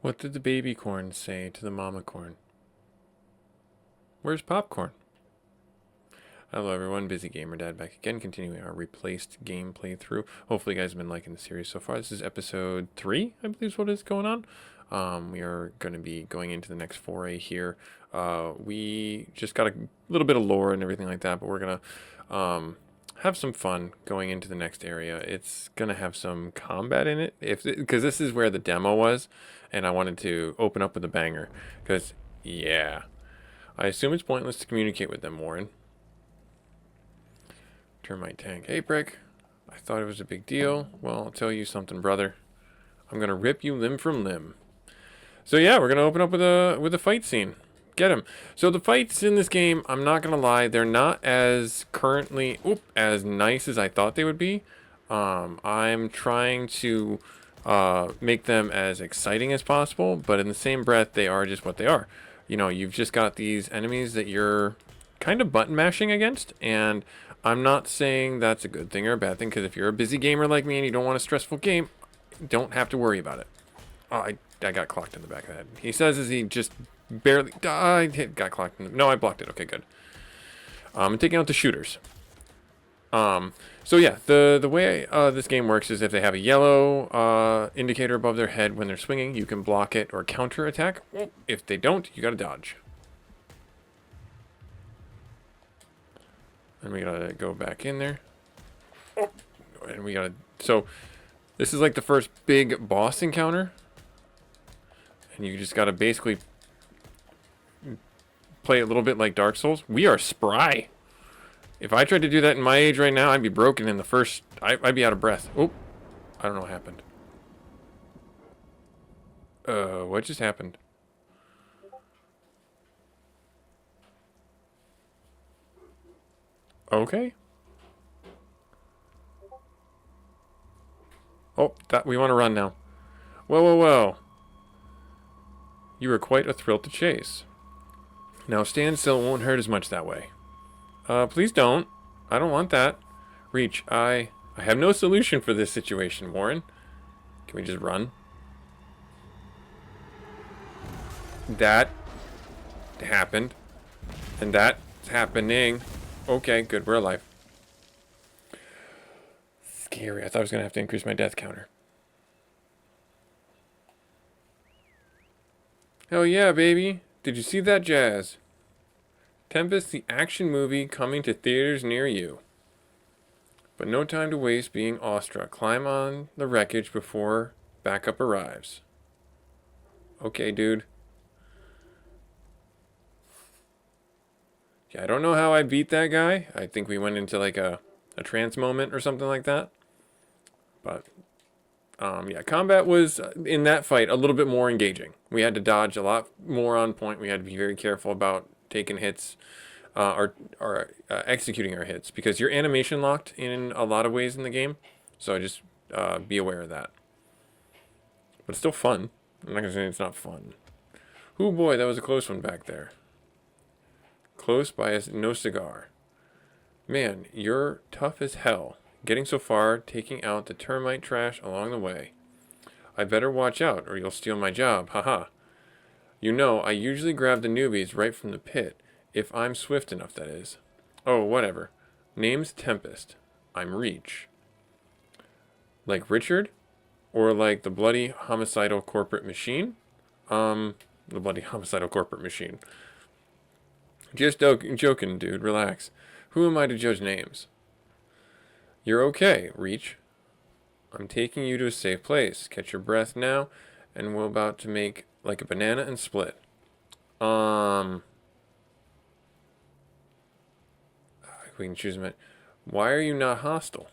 What did the baby corn say to the mama corn? Where's popcorn? Hello everyone, Busy Gamer Dad back again, continuing our replaced game playthrough. Hopefully you guys have been liking the series so far. This is episode 3, I believe is what is going on. We are going to be going into the next foray here. We just got a little bit of lore and everything like that, but we're going to have some fun going into the next area. It's going to have some combat in it, because this is where the demo was, and I wanted to open up with a banger, because, yeah. I assume it's pointless to communicate with them, Warren. Termite tank. Hey, Brick. I thought it was a big deal. Well, I'll tell you something, brother. I'm gonna rip you limb from limb. So yeah, we're gonna open up with a fight scene. Get him. So the fights in this game, I'm not gonna lie, they're not as as nice as I thought they would be. I'm trying to make them as exciting as possible, but in the same breath, they are just what they are. You know, you've just got these enemies that you're kind of button mashing against, and I'm not saying that's a good thing or a bad thing, because if you're a busy gamer like me and you don't want a stressful game, don't have to worry about it. Oh, I got clocked in the back of the head. He says as he just barely died, got clocked in the, no, I blocked it. Okay, good. I'm taking out the shooters. So yeah, the way this game works is if they have a yellow indicator above their head when they're swinging, you can block it or counter attack. If they don't, you gotta dodge. And we gotta go back in there. And we gotta, so this is like the first big boss encounter. And you just gotta basically play a little bit like Dark Souls. We are spry. If I tried to do that in my age right now, I'd be broken in the first... I'd be out of breath. Oh, I don't know what happened. What just happened? Okay. Oh, we want to run now. Whoa, whoa, whoa. You were quite a thrill to chase. Now stand still, won't hurt as much that way. Please don't. I don't want that. Reach, I have no solution for this situation, Warren. Can we just run? That happened. And that's happening. Okay, good, we're alive. Scary. I thought I was going to have to increase my death counter. Hell yeah, baby. Did you see that jazz? Tempest, the action movie coming to theaters near you. But no time to waste being awestruck. Climb on the wreckage before backup arrives. Okay, dude. Yeah, I don't know how I beat that guy. I think we went into like a trance moment or something like that. But, yeah, combat was, in that fight, a little bit more engaging. We had to dodge a lot more on point. We had to be very careful about taking hits or executing our hits, because you're animation locked in a lot of ways in the game, so just be aware of that. But it's still fun. I'm not gonna say it's not fun. Oh boy, that was a close one back there. Close by no cigar. Man, you're tough as hell. Getting so far, taking out the termite trash along the way. I better watch out or you'll steal my job, haha. You know, I usually grab the newbies right from the pit, if I'm swift enough, that is. Oh, whatever. Name's Tempest. I'm R.E.A.C.H. Like Richard? Or like the bloody homicidal corporate machine? The bloody homicidal corporate machine. Just joking, dude. Relax. Who am I to judge names? You're okay, R.E.A.C.H. I'm taking you to a safe place. Catch your breath now, and we're about to make like a banana and split. We can choose a minute. Why are you not hostile?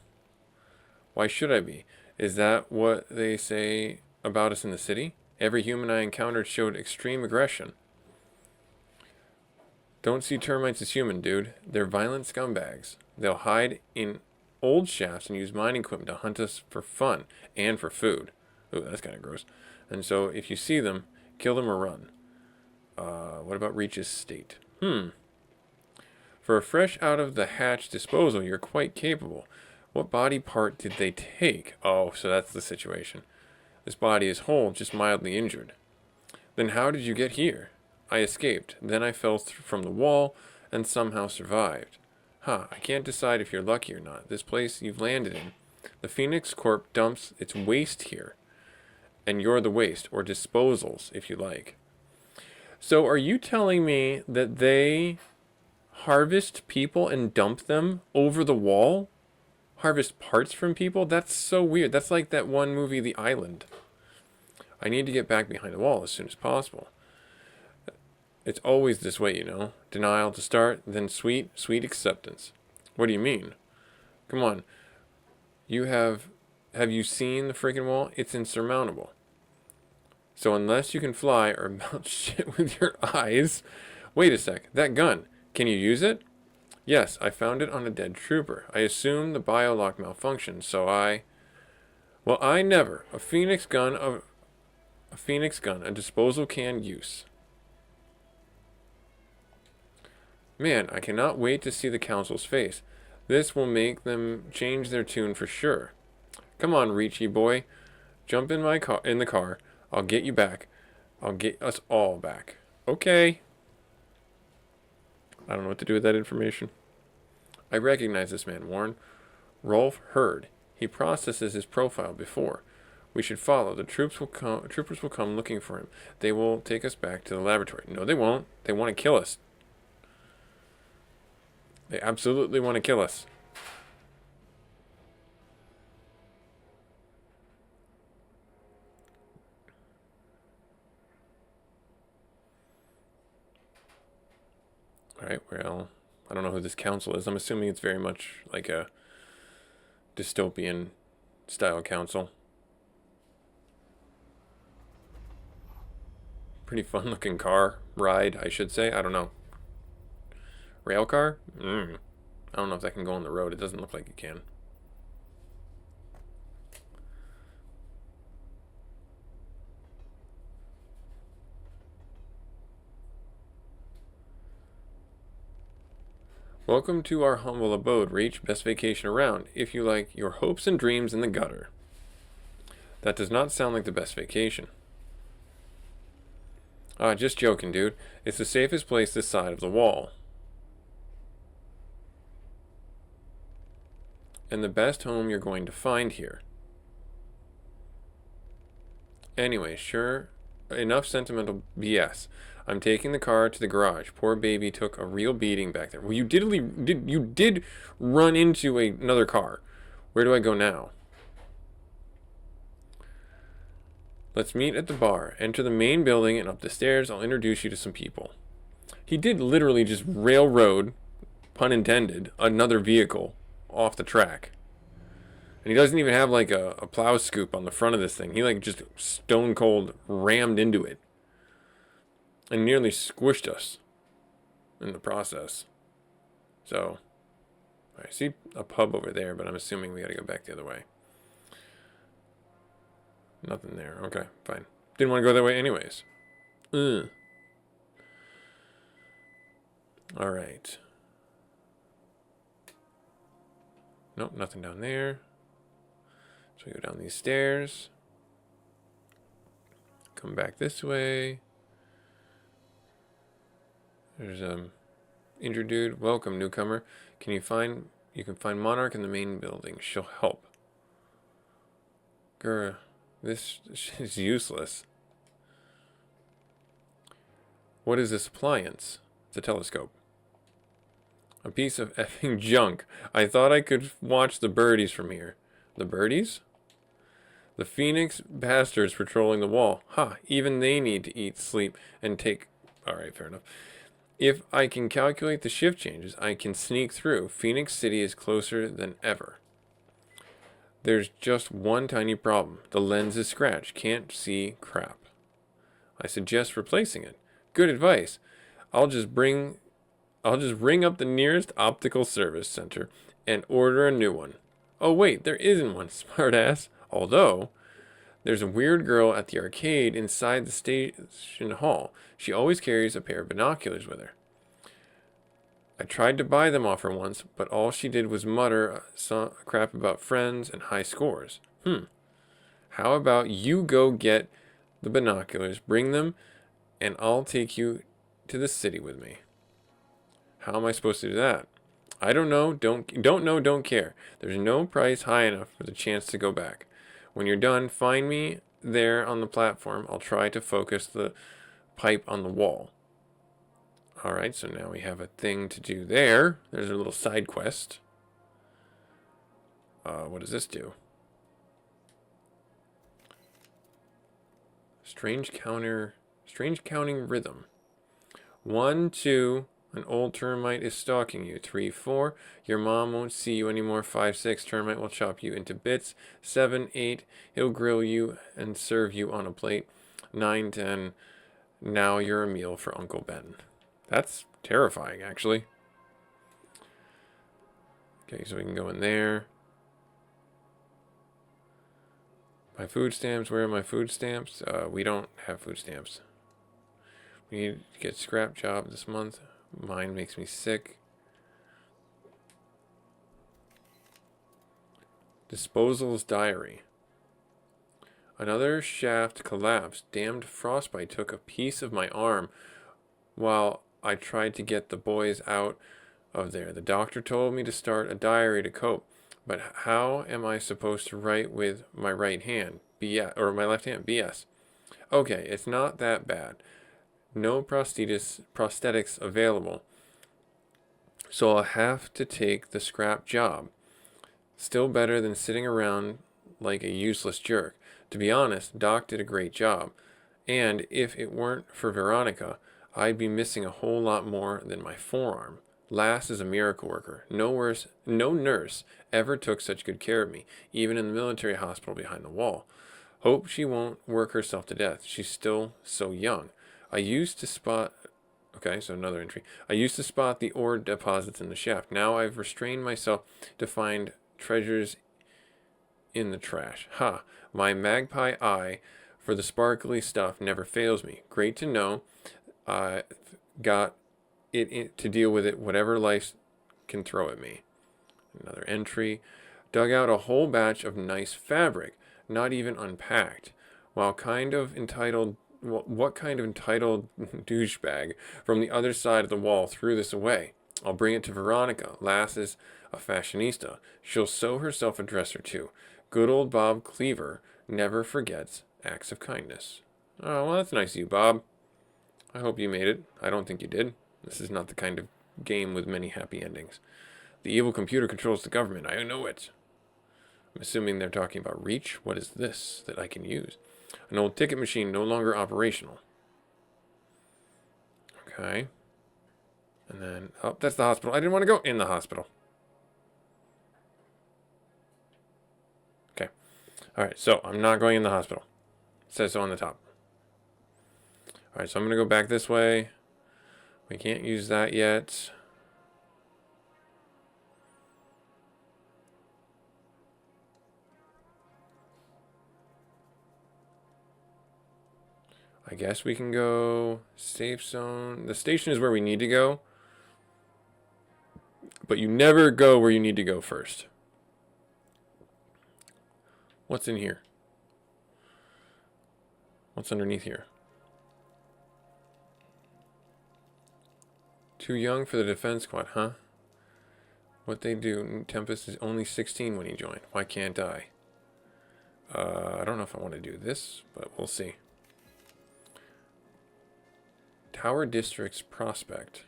Why should I be? Is that what they say about us in the city? Every human I encountered showed extreme aggression. Don't see termites as human, dude. They're violent scumbags. They'll hide in old shafts and use mining equipment to hunt us for fun and for food. Ooh, that's kind of gross. And so if you see them, kill them or run. What about R.E.A.C.H's state? For a fresh out of the hatch disposal, you're quite capable. What body part did they take? Oh, so that's the situation. This body is whole, just mildly injured. Then how did you get here? I escaped. Then I fell from the wall and somehow survived. Huh, I can't decide if you're lucky or not. This place you've landed in. The Phoenix Corp dumps its waste here. And you're the waste, or disposals, if you like. So are you telling me that they harvest people and dump them over the wall? Harvest parts from people? That's so weird. That's like that one movie, The Island. I need to get back behind the wall as soon as possible. It's always this way, you know. Denial to start, then sweet, sweet acceptance. What do you mean? Come on. Have you seen the freaking wall? It's insurmountable. So unless you can fly or melt shit with your eyes... Wait a sec. That gun. Can you use it? Yes, I found it on a dead trooper. I assume the biolock malfunctioned, so Well, I never. A Phoenix gun, a disposal can use. Man, I cannot wait to see the council's face. This will make them change their tune for sure. Come on, Reachy boy. Jump in the car. I'll get you back. I'll get us all back. Okay. I don't know what to do with that information. I recognize this man, Warren. Rolf Hurd. He processes his profile before. We should follow. The troopers will come looking for him. They will take us back to the laboratory. No, they won't. They want to kill us. They absolutely want to kill us. Alright, well, I don't know who this council is. I'm assuming it's very much like a dystopian style council. Pretty fun looking car. Ride, I should say. I don't know. Rail car? I don't know if that can go on the road. It doesn't look like it can. Welcome to our humble abode, R.E.A.C.H. Best vacation around. If you like your hopes and dreams in the gutter. That does not sound like the best vacation. Ah, just joking, dude. It's the safest place this side of the wall. And the best home you're going to find here. Anyway, sure. Enough sentimental BS. I'm taking the car to the garage. Poor baby took a real beating back there. Well, you did run into another car. Where do I go now? Let's meet at the bar. Enter the main building and up the stairs. I'll introduce you to some people. He did literally just railroad, pun intended, another vehicle off the track. And he doesn't even have like a plow scoop on the front of this thing. He like just stone cold rammed into it. And nearly squished us in the process. So, I see a pub over there, but I'm assuming we gotta go back the other way. Nothing there. Okay, fine. Didn't want to go that way anyways. Alright. Nope, nothing down there. So we go down these stairs. Come back this way. There's injured dude. Welcome, newcomer. You can find Monarch in the main building. She'll help. Grr, this is useless. What is this appliance? It's a telescope. A piece of effing junk. I thought I could watch the birdies from here. The birdies? The Phoenix bastards patrolling the wall. Ha, even they need to eat, sleep, and take... Alright, fair enough. If I can calculate the shift changes, I can sneak through. Phoenix City is closer than ever. There's just one tiny problem. The lens is scratched. Can't see crap. I suggest replacing it. Good advice. I'll just ring up the nearest optical service center and order a new one. Oh wait, there isn't one, smartass. Although, there's a weird girl at the arcade inside the station hall. She always carries a pair of binoculars with her. I tried to buy them off her once, but all she did was mutter some crap about friends and high scores. How about you go get the binoculars, bring them and I'll take you to the city with me. How am I supposed to do that? I don't know, don't know, don't care. There's no price high enough for the chance to go back. When you're done, find me there on the platform. I'll try to focus the pipe on the wall. Alright, so now we have a thing to do there. There's a little side quest. What does this do? Strange counting rhythm. 1, 2, an old termite is stalking you. 3, 4, your mom won't see you anymore. 5, 6, termite will chop you into bits. 7, 8, he'll grill you and serve you on a plate. 9, 10, now you're a meal for Uncle Ben. That's terrifying, actually. Okay, so we can go in there. My food stamps, where are my food stamps? We don't have food stamps. We need to get scrap job this month. Mine makes me sick. Disposal's diary. Another shaft collapsed. Damned frostbite took a piece of my arm while I tried to get the boys out of there. The doctor told me to start a diary to cope. But how am I supposed to write with my right hand? BS, or my left hand? BS. Okay, it's not that bad. No prosthetics available. So I'll have to take the scrap job. Still better than sitting around like a useless jerk. To be honest, Doc did a great job. And if it weren't for Veronica, I'd be missing a whole lot more than my forearm. Lass is a miracle worker. No nurse ever took such good care of me, even in the military hospital behind the wall. Hope she won't work herself to death. She's still so young. I used to spot... Okay, so another entry. I used to spot the ore deposits in the shaft. Now I've restrained myself to find treasures in the trash. Ha! My magpie eye for the sparkly stuff never fails me. Great to know. I've got it to deal with it, whatever life can throw at me. Another entry. Dug out a whole batch of nice fabric, not even unpacked. What kind of entitled douchebag from the other side of the wall threw this away? I'll bring it to Veronica. Lass is a fashionista. She'll sew herself a dress or two. Good old Bob Cleaver never forgets acts of kindness. Oh, well, that's nice of you, Bob. I hope you made it. I don't think you did. This is not the kind of game with many happy endings. The evil computer controls the government. I know it. I'm assuming they're talking about R.E.A.C.H. What is this that I can use? An old ticket machine no longer operational. Okay. And then, oh, that's the hospital. I didn't want to go in the hospital. Okay. Alright, so I'm not going in the hospital. It says so on the top. Alright, so I'm going to go back this way. We can't use that yet. I guess we can go safe zone. The station is where we need to go. But you never go where you need to go first. What's in here? What's underneath here? Too young for the defense squad, huh? What they do, Tempest is only 16 when he joined. Why can't I? I don't know if I want to do this, but we'll see. Tower District's Prospect.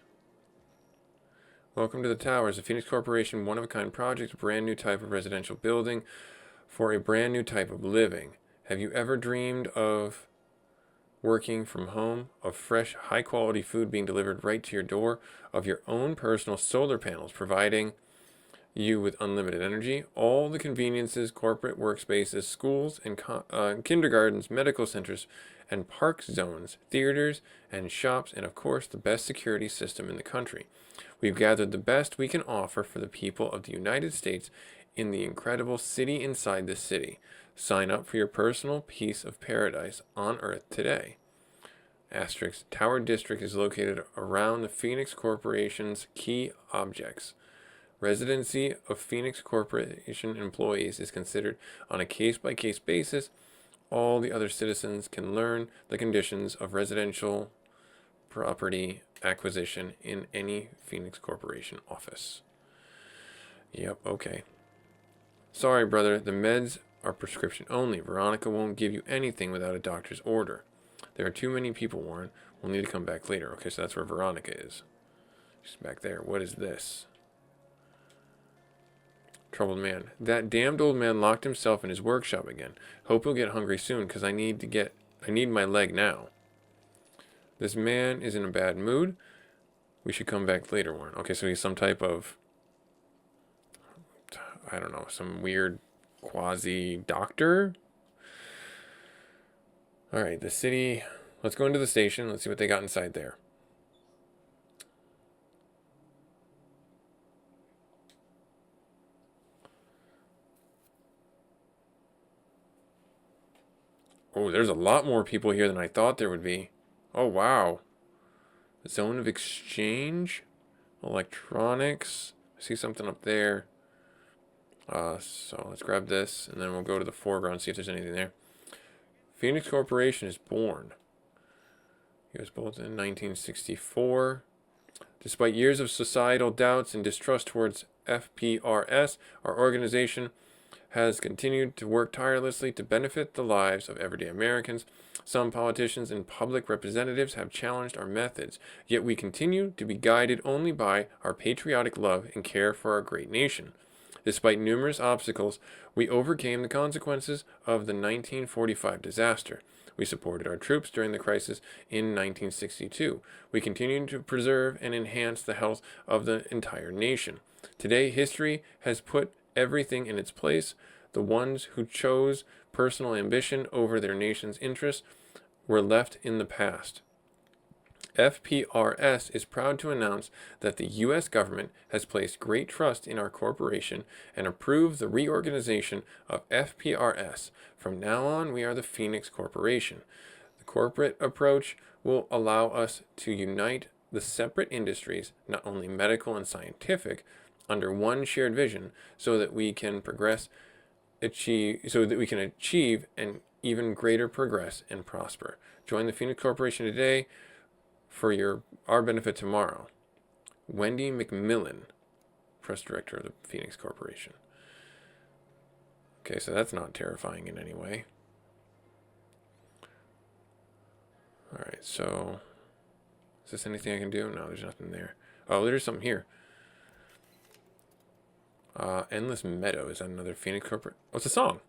Welcome to the Towers, a Phoenix Corporation one-of-a-kind project, a brand new type of residential building for a brand new type of living. Have you ever dreamed of working from home, of fresh, high-quality food being delivered right to your door, of your own personal solar panels providing you with unlimited energy, all the conveniences, corporate workspaces, schools and kindergartens, medical centers, and park zones, theaters and shops, and of course the best security system in the country. We've gathered the best we can offer for the people of the United States in the incredible city inside the city. Sign up for your personal piece of paradise on Earth today. Asterisk, Tower District is located around the Phoenix Corporation's key objects. Residency of Phoenix Corporation employees is considered on a case-by-case basis. All the other citizens can learn the conditions of residential property acquisition in any Phoenix Corporation office. Yep, okay. Sorry, brother, the meds are prescription only. Veronica won't give you anything without a doctor's order. There are too many people, Warren. We'll need to come back later. Okay, so that's where Veronica is. She's back there. What is this? Troubled man. That damned old man locked himself in his workshop again. Hope he'll get hungry soon, because I need my leg now. This man is in a bad mood. We should come back later, Warren. Okay, so he's some type of, I don't know, some weird quasi-doctor? Alright, the city. Let's go into the station. Let's see what they got inside there. Oh, there's a lot more people here than I thought there would be. Oh, wow. Zone of exchange. Electronics. I see something up there. So let's grab this, and then we'll go to the foreground and see if there's anything there. Phoenix Corporation is born. He was built in 1964. Despite years of societal doubts and distrust towards FPRS, our organization has continued to work tirelessly to benefit the lives of everyday Americans. Some politicians and public representatives have challenged our methods, yet we continue to be guided only by our patriotic love and care for our great nation. Despite numerous obstacles, we overcame the consequences of the 1945 disaster. We supported our troops during the crisis in 1962. We continue to preserve and enhance the health of the entire nation. Today, history has put everything in its place. The ones who chose personal ambition over their nation's interests were left in the past. FPRS is proud to announce that the U.S. government has placed great trust in our corporation and approved the reorganization of FPRS. From now on, we are the Phoenix Corporation. The corporate approach will allow us to unite the separate industries, not only medical and scientific, under one shared vision, so that we can achieve an even greater progress and prosper. Join the Phoenix Corporation today for our benefit tomorrow. Wendy McMillan, press director of the Phoenix Corporation. Okay, so that's not terrifying in any way. Alright, so is this anything I can do? No, there's nothing there. Oh, there's something here. Endless Meadow. Is that another Phoenix Corporate? Oh, it's a song.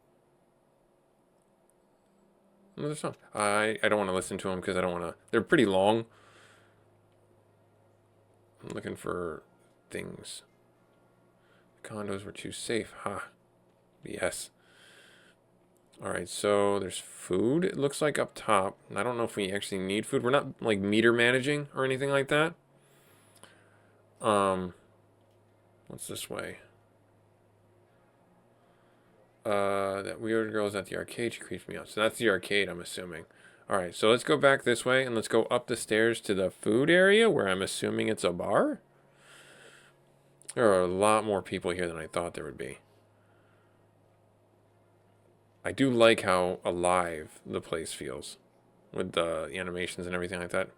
Another song. I don't want to listen to them because I don't want to. They're pretty long. I'm looking for things. The condos were too safe. Ha. BS. Alright, so there's food, it looks like, up top. I don't know if we actually need food. We're not, like, meter managing or anything like that. What's this way? That weird girl's at the arcade. She creeps me out. So that's the arcade, I'm assuming. Alright, so let's go back this way, and let's go up the stairs to the food area, where I'm assuming it's a bar? There are a lot more people here than I thought there would be. I do like how alive the place feels, with the animations and everything like that.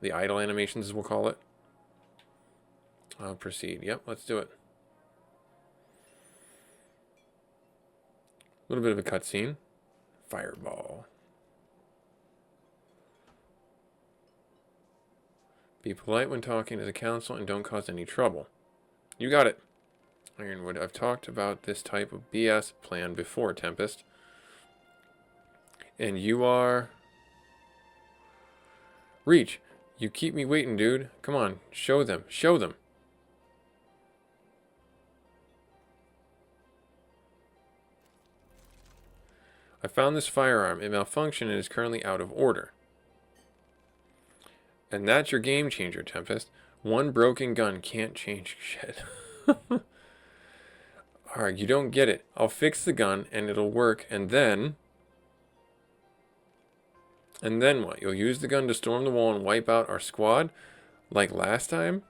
The idle animations, as we'll call it. I'll proceed. Yep, let's do it. A little bit of a cutscene. Fireball. Be polite when talking to the council and don't cause any trouble. You got it. Ironwood, I've talked about this type of BS plan before, Tempest. And you are... Reach, you keep me waiting, dude. Come on, show them. Show them. I found this firearm. It malfunctioned and is currently out of order. And that's your game changer, Tempest. One broken gun can't change shit. Alright, you don't get it. I'll fix the gun and it'll work, and then... And then what? You'll use the gun to storm the wall and wipe out our squad? Like last time?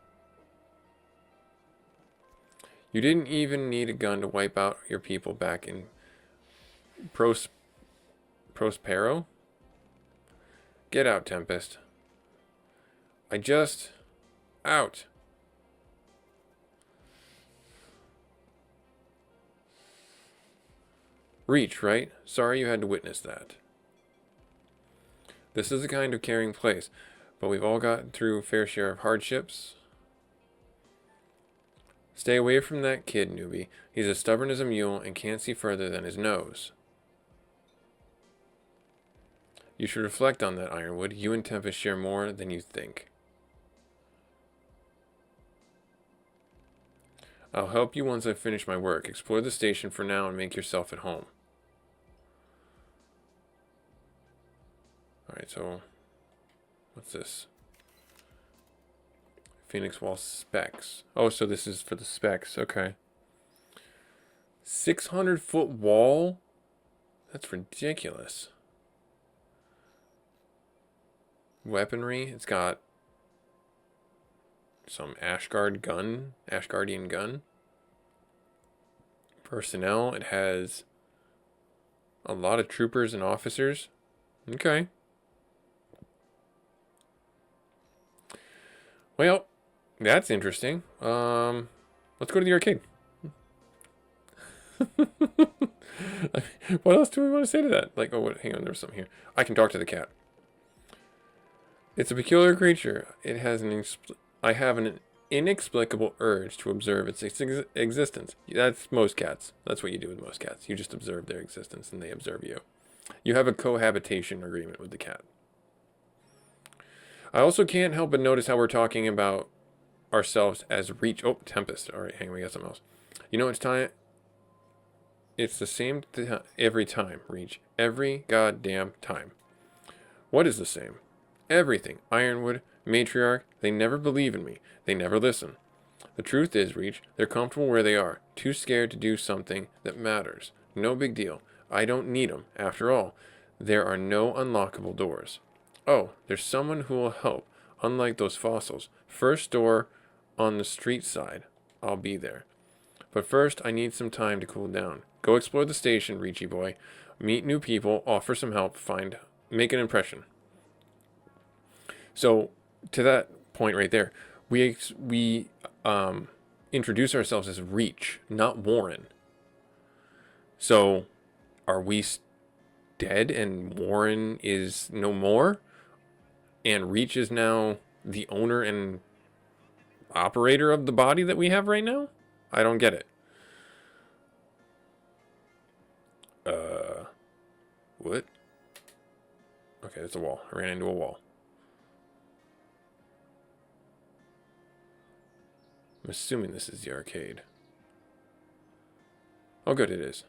You didn't even need a gun to wipe out your people back in Prospero? Get out, Tempest. I just... Out. Reach, right? Sorry you had to witness that. This is a kind of caring place, but we've all gotten through a fair share of hardships. Stay away from that kid, newbie. He's as stubborn as a mule and can't see further than his nose. You should reflect on that, Ironwood. You and Tempest share more than you think. I'll help you once I finish my work. Explore the station for now and make yourself at home. Alright, so... What's this? Phoenix Wall specs. Oh, so this is for the specs. Okay. 600-foot wall? That's ridiculous. Weaponry. It's got some Ashgardian gun. Personnel. It has a lot of troopers and officers. Okay. Well, that's interesting. Let's go to the arcade. What else do we want to say to that? Like, oh, what, hang on, there's something here. I can talk to the cat. It's a peculiar creature. It has I have an inexplicable urge to observe its existence. That's most cats. That's what you do with most cats. You just observe their existence and they observe you. You have a cohabitation agreement with the cat. I also can't help but notice how we're talking about ourselves as Reach. Oh, Tempest. All right, hang on, we got something else. You know, it's time. It's the same every time, Reach. Every goddamn time. What is the same? Everything. Ironwood, Matriarch, they never believe in me. They never listen. The truth is, Reach, they're comfortable where they are. Too scared to do something that matters. No big deal. I don't need them. After all, there are no unlockable doors. Oh, there's someone who will help. Unlike those fossils. First door on the street side. I'll be there. But first, I need some time to cool down. Go explore the station, Reachy boy. Meet new people, offer some help, make an impression. So, to that point right there, we introduce ourselves as Reach, not Warren. So, are we dead and Warren is no more? And Reach is now the owner and operator of the body that we have right now? I don't get it. What? Okay, that's a wall. I ran into a wall. I'm assuming this is the arcade. Oh, good, it is.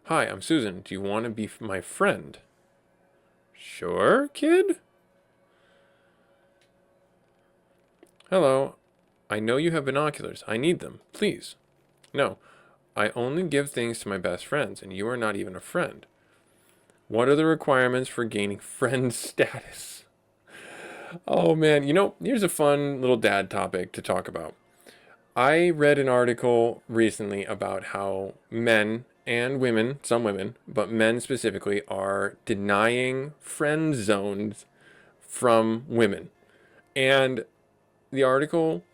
Hi, I'm Susan. Do you want to be my friend? Sure, kid? Hello. I know you have binoculars. I need them. Please. No. I only give things to my best friends, and you are not even a friend. What are the requirements for gaining friend status? Oh, man. You know, here's a fun little dad topic to talk about. I read an article recently about how men and women, some women, but men specifically, are denying friend zones from women. And the article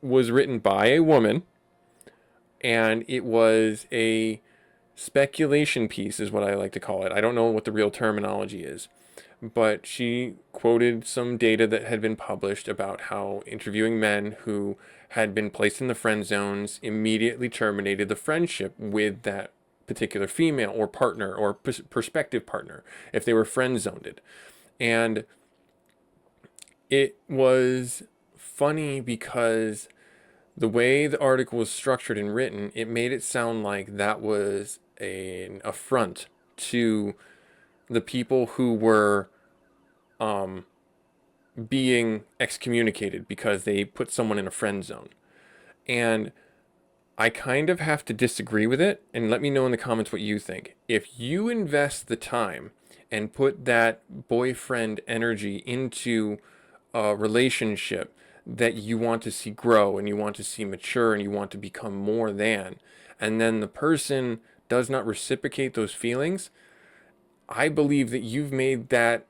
was written by a woman, and it was a speculation piece is what I like to call it. I don't know what the real terminology is, but she quoted some data that had been published about how interviewing men who had been placed in the friend zones immediately terminated the friendship with that particular female or partner or prospective partner if they were friend zoned. And it was funny because the way the article was structured and written, it made it sound like that was an affront to the people who were being excommunicated because they put someone in a friend zone. And I kind of have to disagree with it, and let me know in the comments what you think. If you invest the time and put that boyfriend energy into a relationship that you want to see grow and you want to see mature and you want to become more than, and then the person does not reciprocate those feelings, I believe that you've made that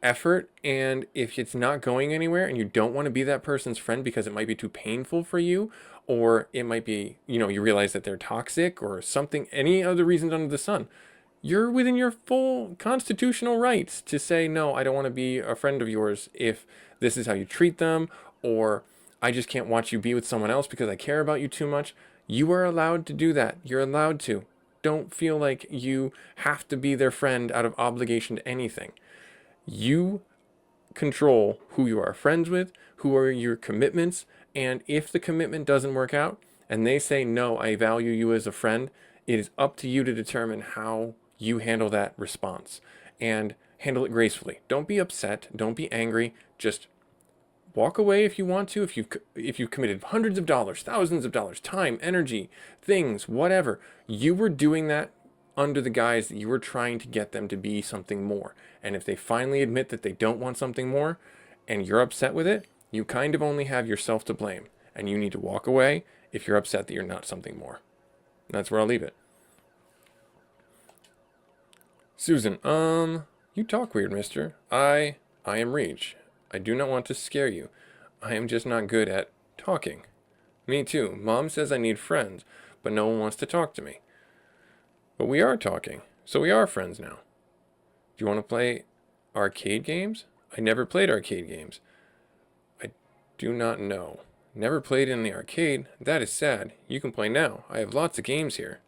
effort, and if it's not going anywhere and you don't want to be that person's friend because it might be too painful for you, or it might be, you realize that they're toxic or something, any other reasons under the sun, you're within your full constitutional rights to say, no, I don't want to be a friend of yours if this is how you treat them, or I just can't watch you be with someone else because I care about you too much. You are allowed to do that. You're allowed to. Don't feel like you have to be their friend out of obligation to anything. You control who you are friends with, who are your commitments, and if the commitment doesn't work out and they say, no, I value you as a friend, it is up to you to determine how you handle that response and handle it gracefully. Don't be upset. Don't be angry. Just walk away if you want to. If you've committed hundreds of dollars, thousands of dollars, time, energy, things, whatever, you were doing that under the guise that you were trying to get them to be something more. And if they finally admit that they don't want something more and you're upset with it, you kind of only have yourself to blame. And you need to walk away if you're upset that you're not something more. And that's where I'll leave it. Susan, you talk weird, mister. I am R.E.A.C.H. I do not want to scare you. I am just not good at talking. Me too. Mom says I need friends, but no one wants to talk to me. But we are talking, so we are friends now. Do you want to play arcade games? I never played arcade games. I do not know. Never played in the arcade? That is sad. You can play now. I have lots of games here.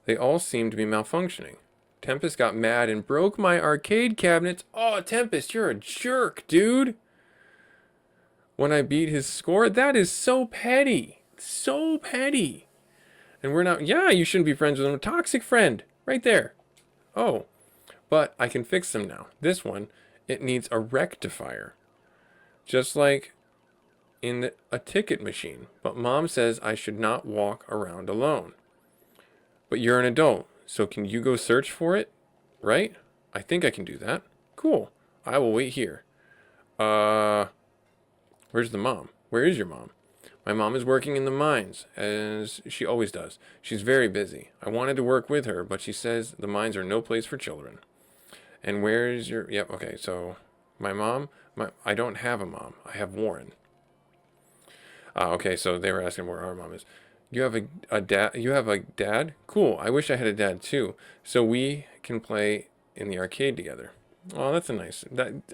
They all seem to be malfunctioning. Tempest got mad and broke my arcade cabinets. Oh, Tempest, you're a jerk, dude. When I beat his score, that is so petty. So petty. And we're not, yeah, you shouldn't be friends with him. A toxic friend. Right there. Oh, but I can fix them now. This one, it needs a rectifier. Just like in a ticket machine. But Mom says I should not walk around alone. But you're an adult. So can you go search for it? Right? I think I can do that. Cool. I will wait here. Where's the mom? Where is your mom? My mom is working in the mines, as she always does. She's very busy. I wanted to work with her, but she says the mines are no place for children. And where is your... Yep, okay, so my mom... I don't have a mom. I have Warren. Okay, so they were asking where our mom is. You have a dad? You have a dad? Cool. I wish I had a dad too, so we can play in the arcade together. Oh, that's a nice.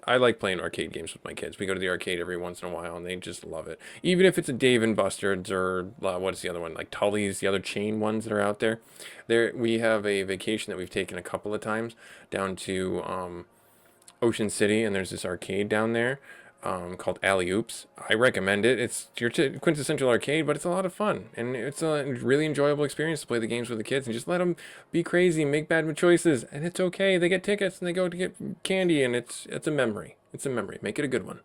I like playing arcade games with my kids. We go to the arcade every once in a while, and they just love it. Even if it's a Dave and Buster's or what's the other one? Like Tully's, the other chain ones that are out there. We have a vacation that we've taken a couple of times down to Ocean City, and there's this arcade down there. Called R.E.A.C.H. I recommend it. It's your quintessential arcade, but it's a lot of fun. And it's a really enjoyable experience to play the games with the kids and just let them be crazy and make bad choices. And it's okay. They get tickets and they go to get candy, and it's a memory. It's a memory. Make it a good one.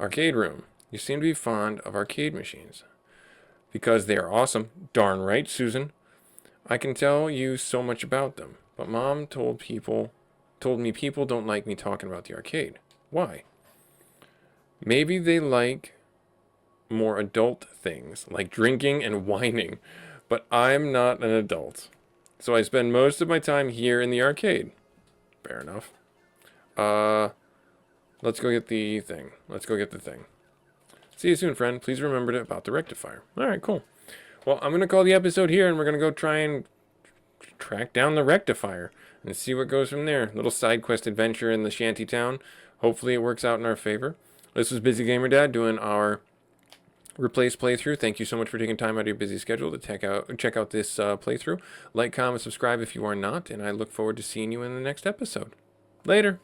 Arcade room. You seem to be fond of arcade machines. Because they are awesome. Darn right, Susan. I can tell you so much about them. But Mom told me people don't like me talking about the arcade. Why? Maybe they like more adult things, like drinking and whining, but I'm not an adult. So I spend most of my time here in the arcade. Fair enough. Let's go get the thing. See you soon, friend. Please remember about the rectifier. Alright, cool. Well, I'm going to call the episode here, and we're going to go try and track down the rectifier and see what goes from there. Little side quest adventure in the shanty town. Hopefully it works out in our favor. This was Busy Gamer Dad doing our Replace playthrough. Thank you so much for taking time out of your busy schedule to check out this playthrough. Like, comment, subscribe if you are not, and I look forward to seeing you in the next episode. Later.